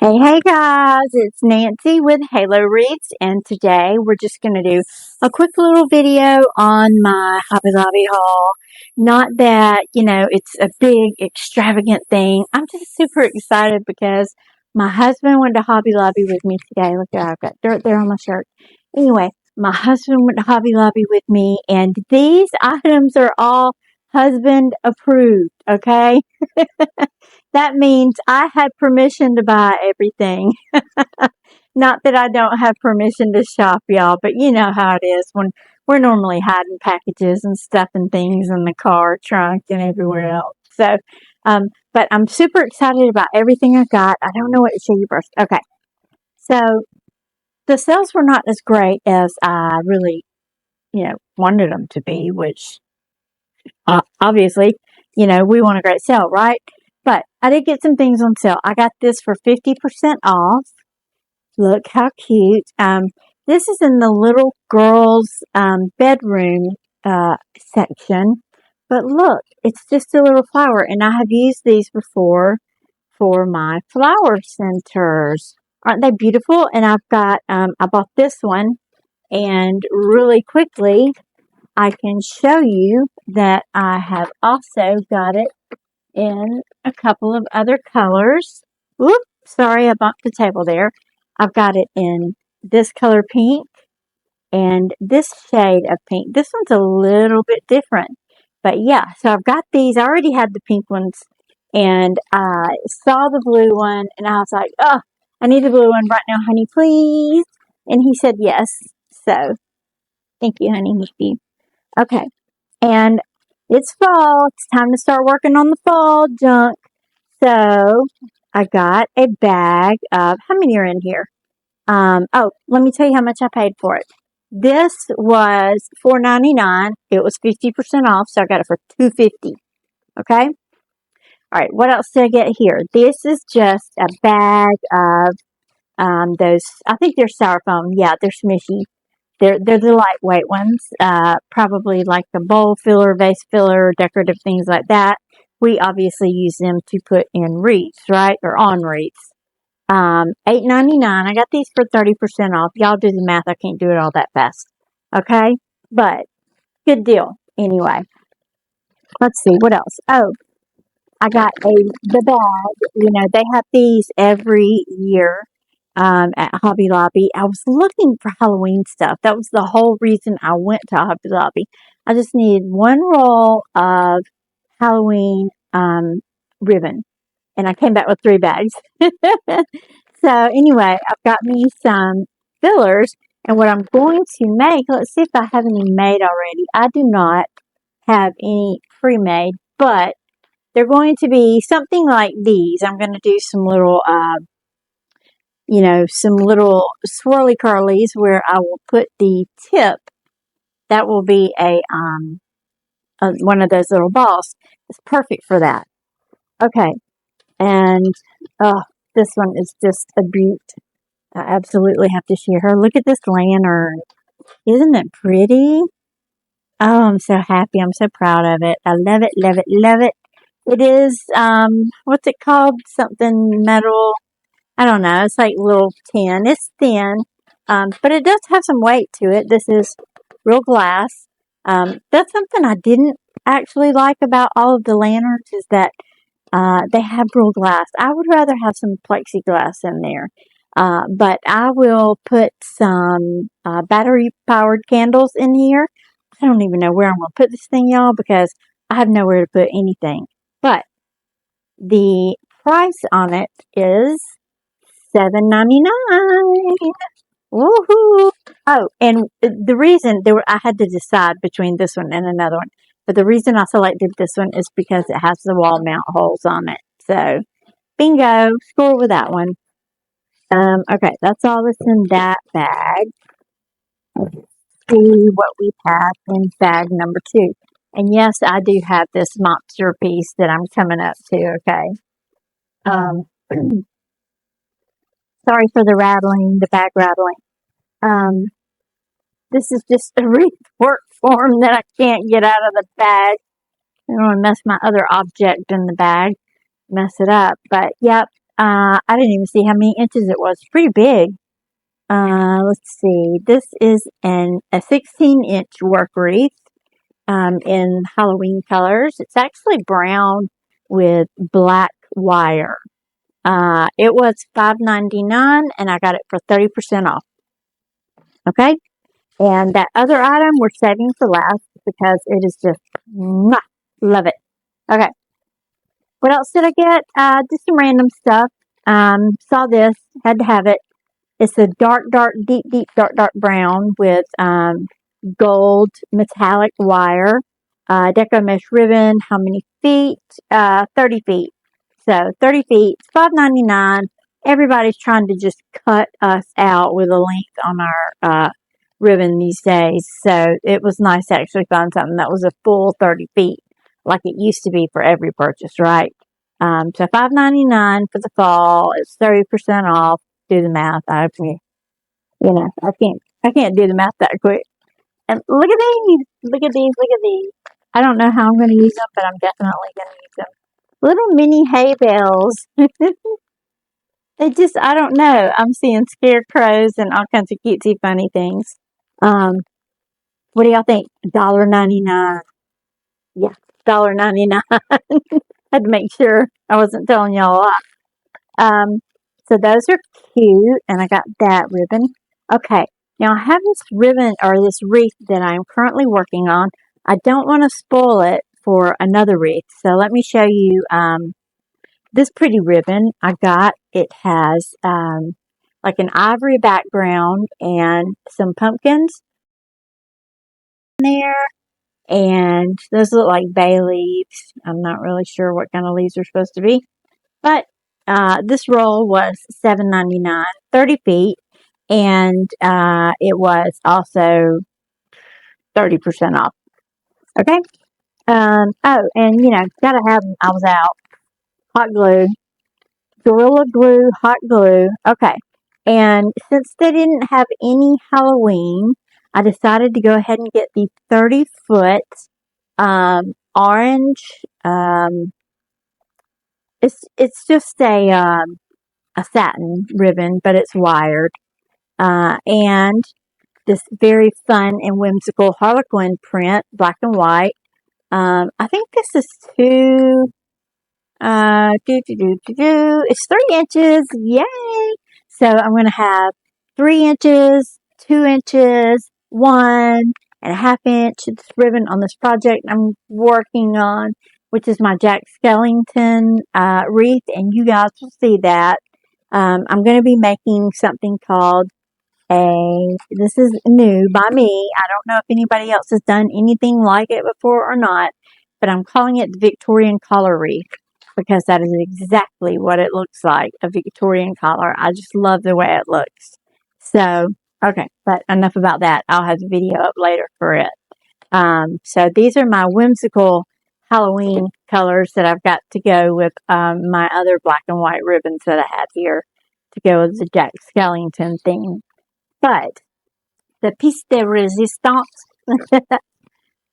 Hey guys, it's Nancy with Halo Wreaths, and today we're just going to do a quick little video on my Hobby Lobby haul. Not that, it's a big extravagant thing. I'm just super excited because my husband went to Hobby Lobby with me today. Look at I've got dirt there on my shirt. Anyway, my husband went to Hobby Lobby with me, and these items are all husband approved, okay? That means I had permission to buy everything. Not that I don't have permission to shop, y'all, but you know how it is when we're normally hiding packages and stuffing things in the car trunk and everywhere else. But I'm super excited about everything I got. I don't know what to show you first. Okay. So the sales were not as great as I really, wanted them to be, which obviously, we want a great sale, right? But I did get some things on sale. I got this for 50% off. Look how cute. This is in the little girl's bedroom section. But look, it's just a little flower. And I have used these before for my flower centers. Aren't they beautiful? And I bought this one. And really quickly, I can show you that I have also got it in a couple of other colors. Whoop, sorry, I bumped the table there. I've got it in this color pink and this shade of pink. This one's a little bit different. But yeah, so I've got these. I already had the pink ones and I saw the blue one and I was like, oh, I need the blue one right now, honey, please. And he said yes. So thank you, honey. Thank you. Okay. And it's fall. It's time to start working on the fall junk. So I got a bag of, how many are in here? Let me tell you how much I paid for it. This was $4.99. It was 50% off, so I got it for $2.50. Okay? All right, what else did I get here? This is just a bag of those, I think they're styrofoam. Yeah, they're smushy. They're the lightweight ones, probably like the bowl filler, vase filler, decorative things like that. We obviously use them to put in wreaths, right? Or on wreaths. $8.99. I got these for 30% off. Y'all do the math. I can't do it all that fast. Okay? But good deal. Anyway, let's see what else. Oh, I got the bag. They have these every year at Hobby Lobby. I was looking for Halloween stuff. That was the whole reason I went to Hobby Lobby. I just needed one roll of Halloween ribbon, and I came back with 3 bags. So anyway, I've got me some fillers, and what I'm going to make, let's see if I have any made already. I do not have any pre-made, but they're going to be something like these. I'm going to do some little some little swirly curlies where I will put the tip. That will be a one of those little balls. It's perfect for that. Okay, and this one is just a beaut. I absolutely have to share her. Look at this lantern. Isn't it pretty? Oh, I'm so happy. I'm so proud of it. I love it, love it, love it. It is, what's it called? Something metal. I don't know. It's like little tin. It's thin, but it does have some weight to it. This is real glass. That's something I didn't actually like about all of the lanterns is that they have real glass. I would rather have some plexiglass in there. But I will put some battery-powered candles in here. I don't even know where I'm going to put this thing, y'all, because I have nowhere to put anything. But the price on it is $7.99. Woohoo! Oh, and the reason I had to decide between this one and another one. But the reason I selected this one is because it has the wall mount holes on it. So, bingo, score with that one. Okay, that's all that's in that bag. Let's see what we have in bag number 2. And yes, I do have this mobster piece that I'm coming up to, okay? Sorry for the rattling, the bag rattling. This is just a wreath work form that I can't get out of the bag. I don't want to mess my other object in the bag, mess it up. But, yep, I didn't even see how many inches it was. Pretty big. Let's see. This is a 16-inch work wreath in Halloween colors. It's actually brown with black wire. It was $5.99 and I got it for 30% off. Okay? And that other item we're saving for last because it is just mwah, love it. Okay. What else did I get? Just some random stuff. Saw this, had to have it. It's a dark brown with gold metallic wire. Deco mesh ribbon. How many feet? 30 feet. So 30 feet. It's $5.99. Everybody's trying to just cut us out with a length on our ribbon these days. So it was nice to actually find something that was a full 30 feet, like it used to be for every purchase, right? So $5.99 for the fall. It's 30% off. Do the math. I can't do the math that quick. And look at these. Look at these. Look at these. I don't know how I'm going to use them, but I'm definitely going to use them. Little mini hay bales. I don't know. I'm seeing scarecrows and all kinds of cutesy funny things. What do y'all think? $1.99. Yeah, $1.99. Had to make sure I wasn't telling y'all a lot. So those are cute, and I got that ribbon. Okay, now I have this ribbon or this wreath that I'm currently working on. I don't want to spoil it for another wreath, so let me show you this pretty ribbon I got. It has like an ivory background and some pumpkins there, and those look like bay leaves. I'm not really sure what kind of leaves they're supposed to be, but this roll was $7.99, 30 feet, and it was also 30% off. Okay. Oh, and gotta have them. I was out. Hot glue, Gorilla Glue, hot glue. Okay. And since they didn't have any Halloween, I decided to go ahead and get the 30-foot orange. It's just a satin ribbon, but it's wired. And this very fun and whimsical Harlequin print, black and white. I think this is it's 3 inches. Yay! So I'm going to have 3 inches, 2 inches, 1.5 inch ribbon on this project I'm working on, which is my Jack Skellington wreath, and you guys will see that. I'm going to be making something called this is new by me. I don't know if anybody else has done anything like it before or not, but I'm calling it the Victorian collar wreath because that is exactly what it looks like, a Victorian collar. I just love the way it looks. So, okay, but enough about that. I'll have the video up later for it. So these are my whimsical Halloween colors that I've got to go with my other black and white ribbons that I have here to go with the Jack Skellington theme. But the piece de resistance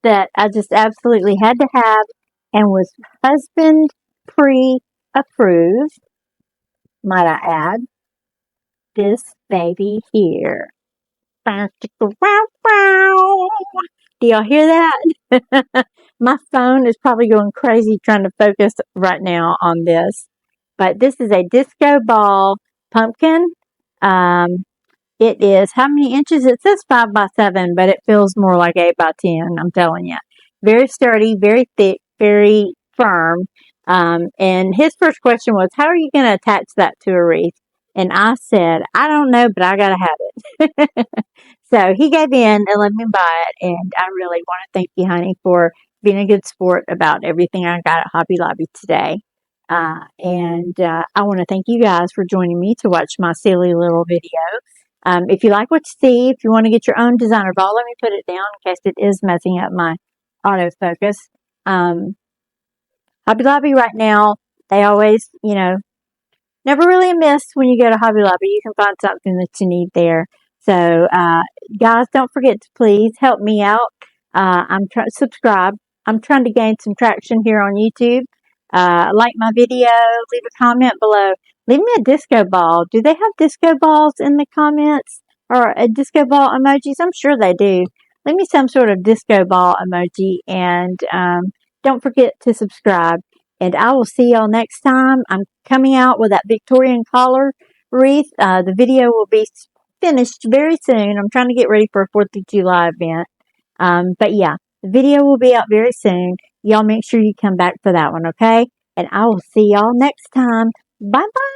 that I just absolutely had to have and was husband pre-approved, might I add, this baby here. Do y'all hear that? My phone is probably going crazy trying to focus right now on this. But this is a disco ball pumpkin. It is, how many inches? It says 5 by 7, but it feels more like 8 by 10, I'm telling you. Very sturdy, very thick, very firm. And his first question was, how are you going to attach that to a wreath? And I said, I don't know, but I got to have it. So he gave in and let me buy it. And I really want to thank you, honey, for being a good sport about everything I got at Hobby Lobby today. And I want to thank you guys for joining me to watch my silly little video. If you like what you see, if you want to get your own designer ball, let me put it down in case it is messing up my autofocus. Hobby Lobby right now, they always, never really miss when you go to Hobby Lobby. You can find something that you need there. So, guys, don't forget to please help me out. Subscribe. I'm trying to gain some traction here on YouTube. Like my video, leave a comment below. Leave me a disco ball. Do they have disco balls in the comments? Or a disco ball emojis? I'm sure they do. Leave me some sort of disco ball emoji. And don't forget to subscribe. And I will see y'all next time. I'm coming out with that Victorian collar wreath. The video will be finished very soon. I'm trying to get ready for a 4th of July event. But yeah, the video will be out very soon. Y'all make sure you come back for that one, okay? And I will see y'all next time. Bye-bye.